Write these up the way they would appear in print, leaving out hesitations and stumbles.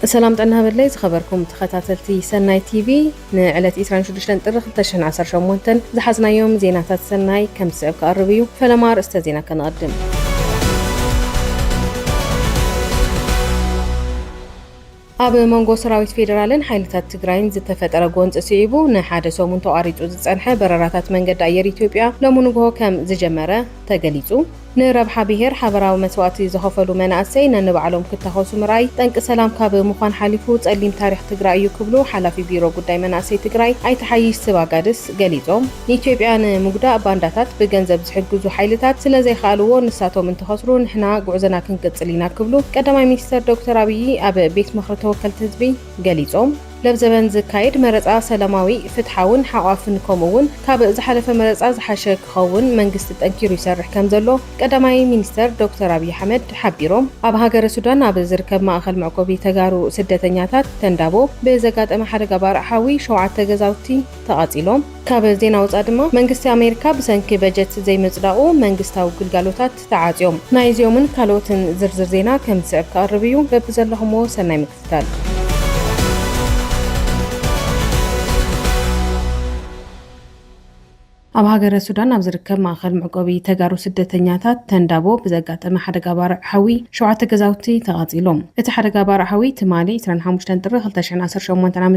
سلام طعنا بالله خبركم تخاتلتي سناي تي في نعلت إسران شدشتن طرخ تشن عصر شمونتن زحزنا يوم زيناتات سناي كم سعب كقربيو فلمار استزينا كنقدم ኣብ መንጎ ሰራዊት ፌደራልን ሓይልታት ትግራይን ዝተፈጠረ ጎንፂ ሲዒቡ ንሓደ ሰሙን ተቋሪጹ ዝጸንሐ በረራታት መንገዲ ኣየር ኢትዮጵያ ሎሚ ንግሆ ከም ዝጀመረ ተገሊጹ ንረብሓ ብሄር ሓበራዊ መስዋዕቲ ዝኸፈሉ መናእሰይ ነንባዕሎም ክተኸሱ ምርኣይ ጠንቂ ሰላም ካብ ምዃን ሓሊፉ ጸሊም ታሪክ ትግራይ እዩ ክብሉ ሓላፊ ቢሮ ጉዳይ መናእሰይ ትግራይ ኣይተሓይሽ ስባጋድስ ገሊጾም ንኢትዮጵያ ንምጉዳእ ባንዳታት ብገንዘብ ዝሕግዙ ሓይልታት ስለዘይከኣልዎ ንሳቶም እንትኸስሩ ንሕና ጉዕዞና ክንቅጽል ኢና ክብሉ ቀዳማይ ሚኒስተር ዶክተር ኣብይ ኣብ ቤት ምክሪ ተወከልቲ ህዝቢ ገሊጾም ለብዘበን ዝካየድ መረፃ ሰላማዊ ፍትሓውን ሓቋፍን ከምኡውን ካብ ዝሓለፈ መረፃ ዝሓሸ ክኸውን መንግስቲ ጠንኪሩ ይሰርሕ ከም ዘሎ ቀዳማይ ሚኒስተር ዶክተር ኣብይ ኣሕመድ ሓቢሮም ኣብ ሃገረ ሱዳን ኣብ ዝርከብ ማእኸል መዕቆቢ ተጋሩ ስደተኛታት ተንዳቦ ብዘጋጠመ ሓደጋ ባርዓዊ 7 ገዛውቲ ተቓፂሎም ካብ ዜና ወፃኢ ድማ መንግስቲ ኣሜሪካ ብሰንኪ በጀት ዘይምጽዳቑ መንግስታዊ ግልጋሎታት ተዓጽዮም ናይ ዚዮምን ካልኦትን ዝርዝር ዜና ከም ዝስዕብ ክቐርብ እዩ በብዘለኹምዎ ሰናይ ምክትታል ኣብ ሃገረ ሱዳን ኣብ ዝርከብ ማእኸል መዕቆቢ ተጋሩ ስደተኛታት ተንዳቦ ብዘጋጠመ ሓደጋ ባርዓዊ 7 ገዛውቲ ተቓፂሎም እቲ ሓደጋ ባርዓዊ ትማሊ 25 ጥሪ 2018 ዓ.ም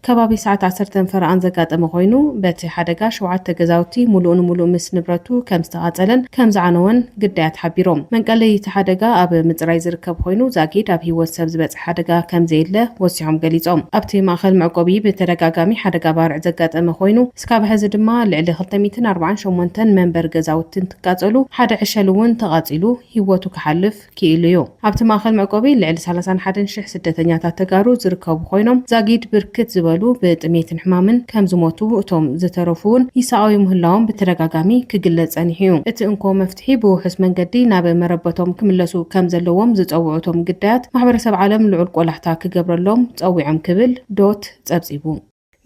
ከባቢ ሰዓት 10 ፈረቓን ዘጋጠመ ኮይኑ በቲ ሓደጋ 7 ገዛውቲ ሙሉእ ንሙሉእ ምስ ንብረቱ ከም ዝተቓጸለን ከም ዝዓነወን ግዳያት ሓቢሮም መንቀለይ እቲ ሓደጋ ኣብ ምጽራይ ዝርከብ ኮይኑ ዛጊድ ኣብ ህይወት ሰብ ዝበጽሕ ሓደጋ ከም ዘየለ ወሲሖም ገሊጾም ኣብቲ ማእኸል መዕቆቢ ብተደጋጋሚ ሓደጋ ባርዕ ዘጋጠመ ኮይኑ እስካብ ሕዚ ድማ ልዕሊ 248 መንበር ገዛውትን ትቃጸሉ ሓደ ዕሸል እውን ተቓጺሉ ህይወቱ ክሓልፍ ክኢሉ እዩ ኣብቲ ማእኸል መዕቆቢ ልዕሊ 31,000 ስደተኛታት ተጋሩ ዝርከቡ ኮይኖም ዛጊድ ብርክት ዝበሉ ብጥሜትን ሕማምን ከም ዝሞቱ እቶም ዝተረፉውን ይሳኣዩ ምህላዎም ብተደጋጋሚ ክግለጽ ጸኒሑ እዩ እቲ እንኮ መፍትሒ ብውሑስ መንገዲ ናብ መረበቶም ክምለሱ ከም ዘለዎም ዝጸውዑቶም ግዳያት ማሕበረሰብ ዓለም ልዑል ቆላሕታ ክገብረሎም ጸዊዖም ክብል ዶት ጸብጺቡ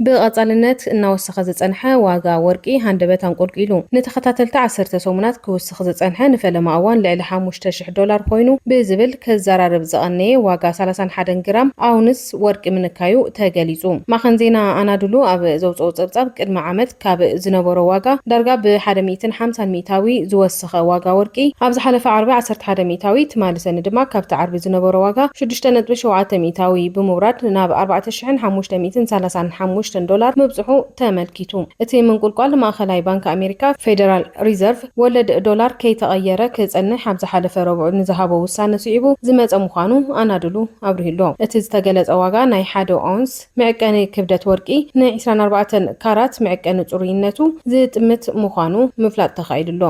ብቐጻልነት እናወሰኸ ዝጸንሐ ዋጋ ወርቂ ሃንደበት አንቆልቂሉ ንተኸታተልቲ 10 ሰሙናት ክውስኽ ዝጸንሐ ንፈለማ እዋን ልዕሊ $5,000 ኮይኑ ብዝብል ከዘራርብ ዝቐነየ ዋጋ 31 ግራም ኣውንስ ወርቂ ምንካዩ ተገሊጹ ማኸን ዜና ኣናድሉ ኣብ ዘውፅኦ ጸብጻብ ቅድሚ ዓመት ካብ ዝነበሮ ዋጋ ዳርጋ ብ150 ሚታዊ ዝወሰኸ ዋጋ ወርቂ ኣብ ዝሓለፈ ዓርቢ 11 ሚታዊ ትማልሰኒ ድማ ካብቲ ዓርቢ ዝነበሮ ዋጋ 6.7 ሚታዊ ብምውራድ ናብ $4,535 $1 مبزحو تملكيتو اتي منقلقال ماخلاي بانك امريكا فيدرال ريزيرف ولد دولار كي تغير كصنح حبز حلف ربع نزهبو وسانه سيبو زمص مخانو انادلو ابرهيلو اتي ዝተገለጸ ዋጋ ናይ 1 አውንስ መዕቀኒ ክብደት ወርቂ ናይ 24 ካራት መዕቀኒ ጽሩይነቱ ዝጥምት ምዃኑ ምፍላጥ ተኻይድሎ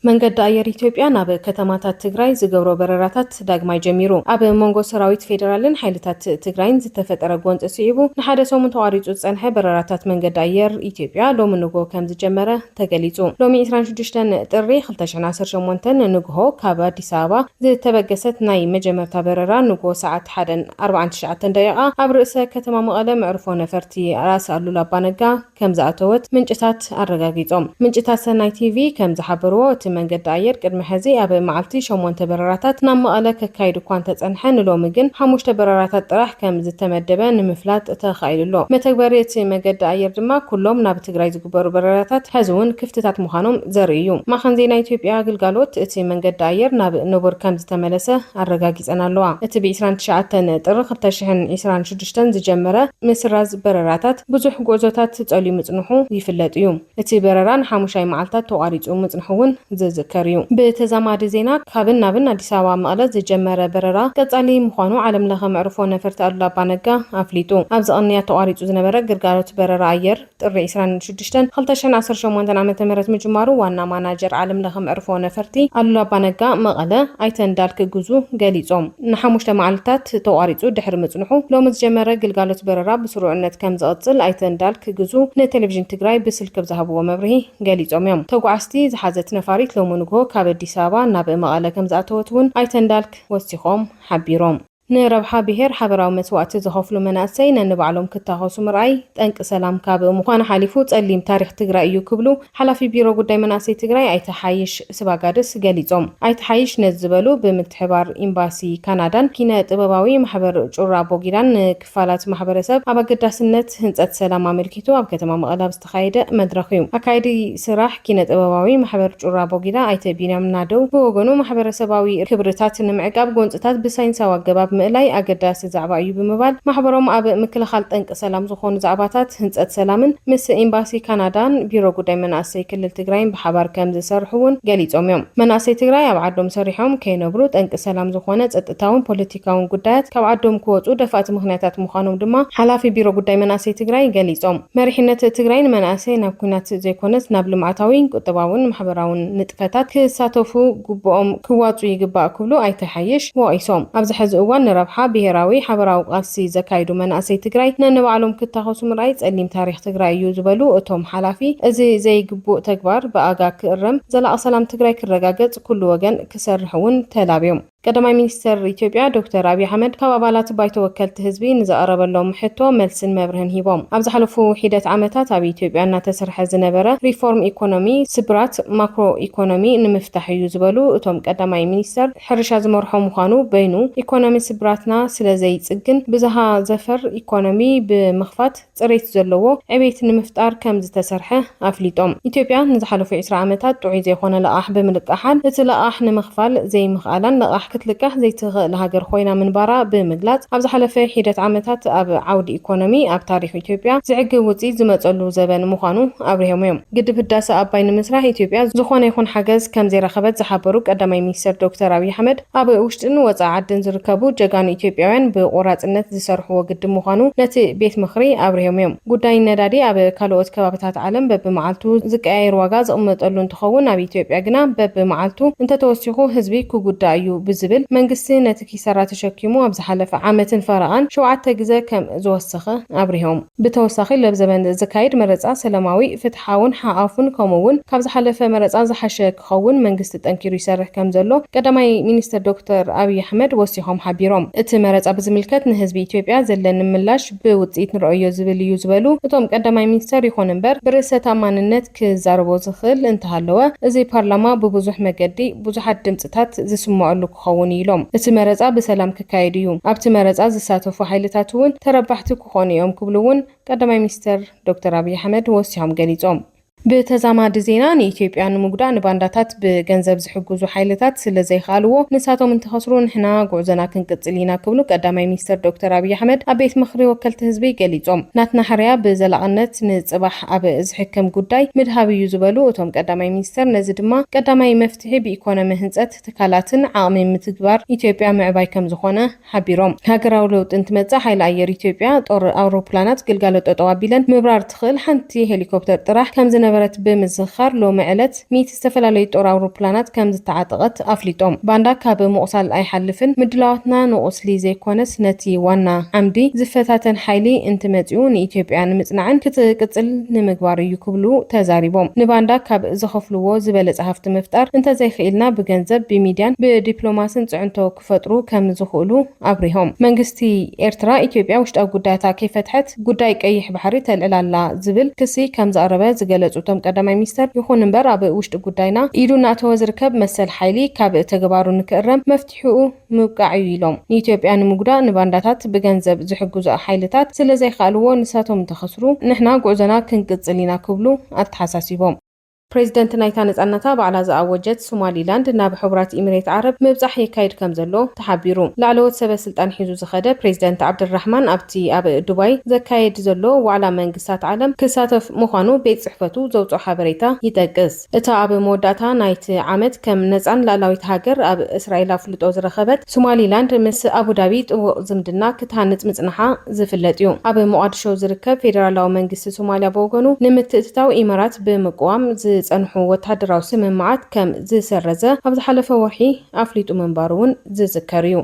መንገዲ ኣየር ኢትዮጵያ ናብ ከተማታት ትግራይ ዝገብሮ በረራታት ዳግማይ ጀሚሩ ኣብ መንጎ ሰራዊት ፌደራልን ሓይልታት ትግራይን ዝተፈጠረ ጎንፂ ሲዒቡ ንሓደ ሰሙን ተቋሪጹ ዝጸንሐ በረራታት መንገዲ ኣየር ኢትዮጵያ ሎሚ ንግሆ ከም ዝጀመረ ተገሊጹ ሎሚ 26 ጥሪ 2018 ንግሆ ካብ ኣዲስ ኣበባ ዝተበገሰት ናይ መጀመርታ በረራ ንግሆ ሰዓት 1:49 ደቂቃ ኣብ ርእሰ ከተማ መቐለ መዕርፎ ነፈርቲ ራስ ኣሉላ ኣባነጋ ከም ዝኣተወት ምንጭታት ኣረጋጊጾም ምንጭታት ሰናይ ቲቪ ከም ዝሓበርዎ መንገዲ ኣየር ቅድሚ ሕዚ ኣብ መዓልቲ 8 በረራታት ናብ መቐለ ከካይድ እኳ እንተጸንሐ ንሎሚ ግን 5 በረራታት ጥራሕ ከም ዝተመደበ ንምፍላጥ ተኻኢሉሎ መተግበሪ እቲ መንገዲ ኣየር ድማ ኩሎም ናብ ትግራይ ዝግበሩ በረራታት ሕዝውን ክፍትታት ምዃኖም ዘርኢ እዩ ማኸን ዜና ኢትዮጵያ ግልጋሎት እቲ መንገዲ ኣየር ናብ ንቡር ከም ዝተመለሰ ኣረጋጊጸን ኣለዋ እቲ ብ29 ጥሪ 2026 ዝጀመረ ምስራዝ በረራታት ብዙሕ ጉዕዞታት ጸልዩ ምጽንሑ ይፍለጥ እዩ እቲ በረራ ን5 መዓልታት ተቋሪጹ ምጽንሑውን ዝዝከርዩ በተዛማዲ ዜና ካብን ናብን አዲስ አበባ መቐለ ዝጀመረ በረራ ቀጻሊ ምዃኑ ዓለም ለኸ መዕርፎ ነፈርቲ ኣሉላ ኣባነጋ ኣፍሊጡ ኣብ ዝቐንያ ተቋሪጹ ዝነበረ ግልጋሎት በረራ ኣየር ጥሪ 26 2018 ዓ.ም ምጅማሩ ዋና ማናጀር ዓለም ለኸ መዕርፎ ነፈርቲ ኣሉላ ኣባነጋ መቐለ ኣይተንዳልክ ጉዙ ገሊጾም ን5 መዓልታት ተቋሪጹ ድሕሪ ምጽንሑ ሎሚ ዝጀመረ ግልጋሎት በረራ ብስሩዕነት ከም ዝቕጽል ኣይተንዳልክ ጉዙ ንቴሌቪዥን ትግራይ ብስልክ ዝሃብዎ መብርሂ ገሊጾም እዮም ተጓዓዝቲ ዝሓዘት ነፋሪት ሎሚ ንግሆ ካብ ኣዲስ ኣበባ ናብ መቐለ ከም ዝኣተወት እውን ኣይተንዳልክ ወሲኾም ሓቢሮም ንረብሓ ብሄር ሓበራዊ መስዋዕቲ ዝኸፍሉ መናእሰይ ነንባዕሎም ክታኸሱ ምርኣይ ጠንቂ ሰላም ካብ ምዃኑ ሓሊፉ ጸሊም ታሪኽ ትግራይ እዩ ክብሉ ሓላፊ ቢሮ ጉዳይ መናእሰይ ትግራይ ኣይተ ሓይሽ ስባጋድስ ገሊጾም። ኣይተ ሓይሽ ነዚ ዝበሉ ብምትሕባር ኤምባሲ ካናዳን ኪነ ጥበባዊ ማሕበር ጩራ ቦጊዳን ክፋላት ማሕበረሰብ ኣብ ኣገዳስነት ህንጸት ሰላም ኣመልኪቱ ኣብ ከተማ መቐለ ዝተኻየደ መድረኽ እዩ። ኣካይዲ ስራሕ ኪነ ጥበባዊ ማሕበር ጩራ ቦጊዳ ኣይተ ቢንያም ናደው ብወገኑ ማሕበረሰባዊ ክብርታት ንምዕቃብ ጎንፅታት ብሳይንሳዊ ኣገባብ ምእላይ ኣገዳሲ ዛዕባ እዩ ብምባል ማሕበሮም ኣብ ምክልኻል ጠንቂ ሰላም ዝኾኑ ዛዕባታት ህንጸት ሰላምን ምስ ኤምባሲ ካናዳን ቢሮ ጉዳይ መናእሰይ ክልል ትግራይን ብሓባር ከም ዝሰርሑውን ገሊጾም እዮም። መናእሰይ ትግራይ ኣብ ዓዶም ሰሪሖም ከይነብሩ ጠንቂ ሰላም ዝኾነ ጸጥታውን ፖለቲካውን ጉዳያት ካብ ዓዶም ክወፁ ደፋእቲ ምኽንያታት ምዃኖም ድማ ሓላፊ ቢሮ ጉዳይ መናእሰይ ትግራይ ገሊጾም። መሪሕነት ትግራይ ንመናእሰይ ናብ ኩናት ዘይኮነስ ናብ ልምዓታዊ ቁጠባውን ማሕበራውን ንጥፈታት ክሳተፉ ግብኦም ክዋፁ ይግባእ ክብሉ ኣይተሓይሽ ወቂሶም። ኣብዚ ሕዚ እዋን ንረብሓ ብሄራዊ ሓበራዊ ቃልሲ ዘካይዱ መናእሰይ ትግራይ ነንባዕሎም ክታኸሱ ምርኣይ ጸሊም ታሪኽ ትግራይ እዩ ዝበሉ እቶም ሓላፊ እዚ ዘይግቡእ ተግባር ብኣጋ ክእረም ዘላቒ ሰላም ትግራይ ክረጋገጽ ኩሉ ወገን ክሰርሕ እውን ተላብዮም። ቀዳማይ ሚኒስትር ኢትዮጵያ ዶክተር አብይ አሕመድ ካብ ኣባላት ባይቶ ወከልቲ ህዝቢ ንዘቀረበሎም ሕቶ መልስን መብርህን ሂቦም። ኣብ ዝሓለፉ ሒደት ዓመታት ኣብ ኢትዮጵያ እናተሰርሐ ዝነበረ ሪፎርም ኢኮኖሚ ስብራት ማክሮ ኢኮኖሚ ንምፍታሕ እዩ ዝበሉ እቶም ቀዳማይ ሚኒስትር ሕርሻ ዝመርሖ ምዃኑ በይኑ ኢኮኖሚ ስብራትና ስለዘይጽግን ብዝሃ ዘፈር ኢኮኖሚ ብምኽፋት ጽሬት ዘለዎ ዕቤት ንምፍጣር ከም ዝተሰርሐ ኣፍሊጦም። ኢትዮጵያ ንዝሓለፉ 20 ዓመታት ጥዑይ ዘይኮነ ለቓሕ ብምልቃሓን እቲ ለቓሕ ንምኽፋል ዘይምኽኣላን ለቓሕ ክትልቃሕ ዘይትኽእል ሃገር ኮይና ምንባራ ብምግላጽ ኣብ ዝሓለፈ ሒደት ዓመታት ኣብ ዓውዲ ኢኮኖሚ ኣብ ታሪኽ ኢትዮጵያ ዝዕግብ ውጽኢት ዝመጸሉ ዘበን ምዃኑ ኣብርሆም እዮም። ግድብ ህዳሴ ኣባይ ንምስራሕ ኢትዮጵያ ዝኾነ ይኹን ሓገዝ ከም ዘይረኸበት ዝሓበሩ ቀዳማይ ሚኒስትር ዶክተር አብይ አሕመድ ኣብ ውሽጥን ወጻኢ ዓድን ዝርከቡ ጀጋኑ ኢትዮጵያውያን ብቆራጽነት ዝሰርሕዎ ግድብ ምዃኑ ነቲ ቤት ምኽሪ ኣብርሆም እዮም። ጉዳይ ነዳዲ ኣብ ካልኦት ከባቢታት ዓለም በብመዓልቱ ዝቀያየር ዋጋ ዝቕመጠሉ እንትኸውን ኣብ ኢትዮጵያ ግና በብመዓልቱ እንተተወሲኹ ህዝቢ ክጉዳእ እዩ ብዝብል መንግስቲ ነቲ ኪሳራ ተሸኪሙ ኣብ ዝሓለፈ ዓመትን ፈረቓን 7 ግዜ ከም ዝወሰኸ ኣብርሆም። ብተወሳኺ ለብ ዘበን ዝካየድ መረፃ ሰላማዊ ፍትሓውን ሓኣፉን ከምኡውን ካብ ዝሓለፈ መረፃ ዝሓሸ ክኸውን መንግስቲ ጠንኪሩ ይሰርሕ ከም ዘሎ ቀዳማይ ሚኒስትር ዶክተር አብይ አሕመድ ወሲኾም ሓቢሮም። እቲ መረፃ ብዝምልከት ንህዝቢ ኢትዮጵያ ዘለና ምላሽ ብውፅኢት ንረአዮ ዝብል እዩ ዝበሉ እቶም ቀዳማይ ሚኒስትር ይኹን እምበር ብርእሰ ተኣማንነት ክዛረቦ ዝኽእል እንተሃለወ እዚ ፓርላማ ብብዙሕ መገዲ ብዙሓት ድምፅታት ዝስምዐሉ ክኸውን ኢሎም። እቲ መረፃ ብሰላም ክካየድ እዩ። ኣብቲ መረፃ ዝሳተፉ ሓይልታት እውን ተረባሕቲ ክኾኑ እዮም ክብሉ እውን ቀዳማይ ሚኒስትር ዶክተር አብይ አሕመድ ወሲሖም ገሊጾም። ብተዛማዲ ዜና ንኢትዮጵያ ንምጉዳእ ንባንዳታት ብገንዘብ ዝሕግዙ ሓይልታት ስለዘይኻልዎ ንሳቶም እንትኸስሩ ንሕና ጉዕዞና ክንቅጽል ኢና ክብሉ ቀዳማይ ሚኒስትር ዶክተር አብይ አሕመድ ኣብ ቤት ምኽሪ ወከልቲ ህዝቢ ገሊጾም። ናትና ሓርያ ብዘላቕነት ንጽባሕ ኣብ ዝሕከም ጉዳይ ምድሃብ እዩ ዝበሉ እቶም ቀዳማይ ሚኒስትር ነዚ ድማ ቀዳማይ መፍትሒ ብኢኮኖሚ ህንጸት ትካላትን ዓቕሚ ምትግባር ኢትዮጵያ ምዕባይ ከም ዝኾነ ሓቢሮም። ሃገራዊ ለውጢ እንትመጽእ ሓይሊ ኣየር ኢትዮጵያ ጦር ኣውሮፕላናት ግልጋሎት ጠጠው ኣቢለን ምብራር ትኽእል ሓንቲ ሄሊኮፕተር ጥራሕ ከም ዝነበረት ብምዝኻር ሎሚ ዕለት 100 ዝተፈላለዩ ጦር ኣውሮፕላናት ከም ዝተዓጠቐት ኣፍሊጦም። ባንዳ ካብ ምቑሳል ኣይሓልፍን ምድላዋትና ንቑስሊ ዘይኮነስ ነቲ ዋና ዓምዲ ዝፈታተን ሓይሊ እንትመጽኡ ንኢትዮጵያ ንምጽናዕን ክትቅጽል ንምግባር እዩ ክብሉ ተዛሪቦም። ንባንዳ ካብ ዝኸፍልዎ ዝበለጸ ሃፍቲ ምፍጣር እንተዘይኽኢልና ብገንዘብ ብሚድያን ብዲፕሎማስን ጽዕንቶ ክፈጥሩ ከም ዝኽእሉ ኣብሪሆም። መንግስቲ ኤርትራ ኢትዮጵያ ውሽጣዊ ጉዳያታ ከይፈትሐት ጉዳይ ቀይሕ ባሕሪ ተልዕላላ ዝብል ክሲ ከም ዘቕረበ ዝገለጹ እቶም ቀዳማይ ሚኒስትር ይኹን እምበር ኣብ ውሽጢ ጉዳይና ኢዱ እናተወ ዝርከብ መሰል ሓይሊ ካብ ተግባሩ ንክእረም መፍትሒኡ ምብቃዕ እዩ ኢሎም። ንኢትዮጵያ ንምጉዳእ ንባንዳታት ብገንዘብ ዝሕግዙ ሓይልታት ስለዘይኻልዎ ንሳቶም እንተኸስሩ ንሕና ጉዕዞና ክንቅጽል ኢና ክብሉ ኣተሓሳሲቦም። ፕሬዚደንት ናይታ ነጻነታ ባዕላ ዝኣወጀት ሶማሊላንድ ናብ ሕቡራት ኤሚሬት ዓረብ ምብጻሕ የካይድ ከም ዘሎ ተሓቢሩ። ላዕለዎት ሰበስልጣን ሒዙ ዝኸደ ፕሬዚደንት ዓብድራሕማን ኣብቲ ኣብ ዱባይ ዘካየድ ዘሎ ዋዕላ መንግስታት ዓለም ክሳተፍ ምዃኑ ቤት ጽሕፈቱ ዘውፅኦ ሓበሬታ ይጠቅስ። እታ ኣብ መወዳእታ ናይቲ ዓመት ከም ነጻን ላዕላዊት ሃገር ኣብ እስራኤል ኣፍልጦ ዝረኸበት ሶማሊላንድ ምስ ኣቡዳቢ ጥቡቕ ዝምድና ክትሃንጽ ምጽናሓ ዝፍለጥ እዩ። ኣብ ሞቃዲሾ ዝርከብ ፌደራላዊ መንግስቲ ሶማልያ ብወገኑ ንምትእትታው ኢማራት ብምቅዋም ዝጸንሑ ወተሃደራዊ ስምምዓት ከም ዝሰረዘ ኣብ ዝሓለፈ ወርሒ ኣፍሊጡ ምንባሩ እውን ዝዝከር እዩ።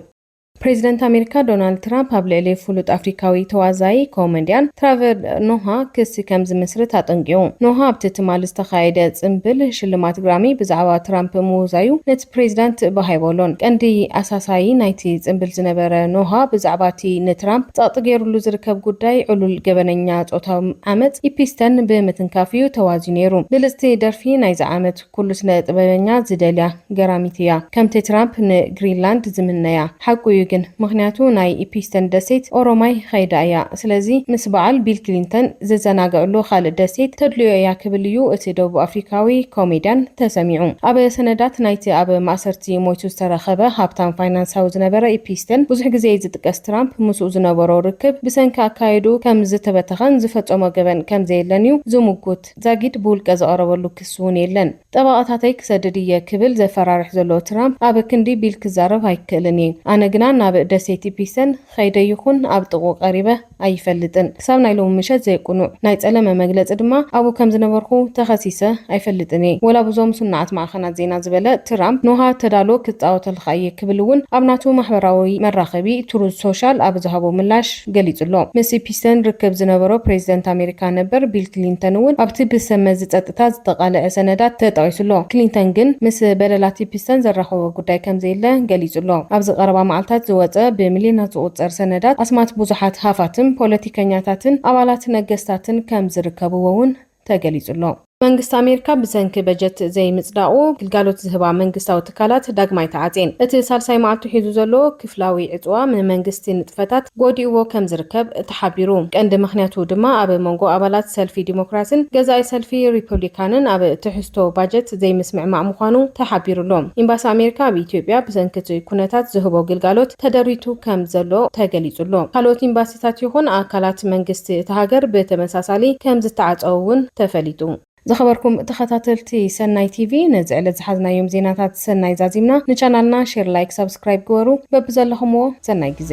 ፕሬዚደንት ኣሜሪካ ዶናልድ ትራምፕ ኣብ ልዕሊ ፍሉጥ ኣፍሪካዊ ተዋዛኢ ኮሜድያን ትራቨር ኖሃ ክሲ ከም ዝምስርት ኣጠንቂቑ። ኖሃ ኣብቲ ትማሊ ዝተኻየደ ጽምብል ሽልማት ግራሚ ብዛዕባ ትራምፕ ምውዛዩ ነቲ ፕሬዚዳንት ባሂበሎን ቀንዲ ኣሳሳይ ናይቲ ጽምብል ዝነበረ ኖሃ ብዛዕባ እቲ ንትራምፕ ጸቕጢ ገይሩሉ ዝርከብ ጉዳይ ዕሉል ገበነኛ ጾታዊ ዓመፅ ኢፒስተን ብምትንካፍ እዩ ተዋዚዩ ነይሩ። ብልጽቲ ደርፊ ናይዚ ዓመት ኩሉ ስነ ጥበበኛ ዝደልያ ገራሚት እያ ከምቲ ትራምፕ ንግሪንላንድ ዝምነያ ሓቂ እዩ ግን ምክንያቱ ናይ ኢፒስተን ደሴት ኦሮማይ ኸይዳ እያ ስለዚ ምስ በዓል ቢል ክሊንተን ዝዘናግዕሉ ካልእ ደሴት ተድልዮ እያ ክብል እዩ እቲ ደቡብ አፍሪካዊ ኮሜድያን ተሰሚዑ። ኣብ ሰነዳት ናይቲ ኣብ ማእሰርቲ ሞይቱ ዝተረኸበ ሃብታም ፋይናንሳዊ ዝነበረ ኢፒስተን ብዙሕ ግዜ ዝጥቀስ ትራምፕ ምስኡ ዝነበሮ ርክብ ብሰንኪ ኣካይዱ ከም ዝተበተኸን ዝፈጸሞ ገበን ከም ዘየለን እዩ ዝምጉት። ዛጊድ ብውልቀ ዘቐረበሉ ክስ እውን የለን። ጠበቃታተይ ክሰድድ እየ ክብል ዘፈራርሕ ዘሎ ትራምፕ ኣብ ክንዲ ቢል ክዛረብ ኣይክእልን እየ ኣነ ግና ናብ ደሴት ኢፒስተን ኸይደ ይኹን ኣብ ጥቑ ቀሪበ ኣይፈልጥን ክሳብ ናይ ሎሚ ምሸት ዘይቁኑዕ ናይ ጸለመ መግለፂ ድማ ኣብኡ ከም ዝነበርኩ ተኸሲሰ ኣይፈልጥን እየ ወላ ብዞም ሱናዓት ማዕኸናት ዜና ዝበለ ትራምፕ ኖሃ ተዳሎ ክትፃወተልካ እየ ክብል እውን ኣብ ናቱ ማሕበራዊ መራኸቢ ትሩዝ ሶሻል ኣብ ዝሃቦ ምላሽ ገሊጹሎ። ምስ ኢፒስተን ርክብ ዝነበሮ ፕሬዚደንት ኣሜሪካ ነበር ቢል ክሊንተን እውን ኣብቲ ብሰመዚ ጸጥታ ዝተቃልዐ ሰነዳት ተጠቂሱሎ። ክሊንተን ግን ምስ በደላት ኢፒስተን ዘራኸቦ ጉዳይ ከም ዘየለ ገሊጹሎ። ኣብዚ ቀረባ መዓልታት ዝወፀ ብሚልዮናት ዝቁፀር ሰነዳት ኣስማት ብዙሓት ሃፋትን ፖለቲከኛታትን ኣባላት ነገስታትን ከም ዝርከብዎ እውን ተገሊጹሎ። መንግስት ኣሜሪካ ብሰንኪ በጀት ዘይምጽዳቑ ግልጋሎት ዝህባ መንግስታዊ ትካላት ዳግማይ ተዓጽን። እቲ ሳልሳይ መዓልቱ ሒዙ ዘሎ ክፍላዊ ዕፅዋ መንግስቲ ንጥፈታት ጎዲእዎ ከም ዝርከብ ተሓቢሩ። ቀንዲ ምክንያቱ ድማ ኣብ መንጎ ኣባላት ሰልፊ ዲሞክራትን ገዛኢ ሰልፊ ሪፐብሊካንን ኣብ ትሕዝቶ ባጀት ዘይምስምዕማዕ ምዃኑ ተሓቢሩሎ። ኤምባሲ ኣሜሪካ ኣብ ኢትዮጵያ ብሰንኪ ኩነታት ዝህቦ ግልጋሎት ተደሪቱ ከም ዘሎ ተገሊጹሎ። ካልኦት ኤምባሲታት ይኹን ኣካላት መንግስቲ እቲ ሃገር ብተመሳሳሊ ከም ዝተዓጸው እውን ተፈሊጡ። ዝኸበርኩም ተኸታተልቲ ሰናይ ቲቪ ነዚ ዕለት ዝሓዝናዮም ዜናታት ሰናይ ዛዚምና ንቻናልና ሼር ላይክ ሰብስክራይብ ግበሩ። በብዘለኹምዎ ሰናይ ግዜ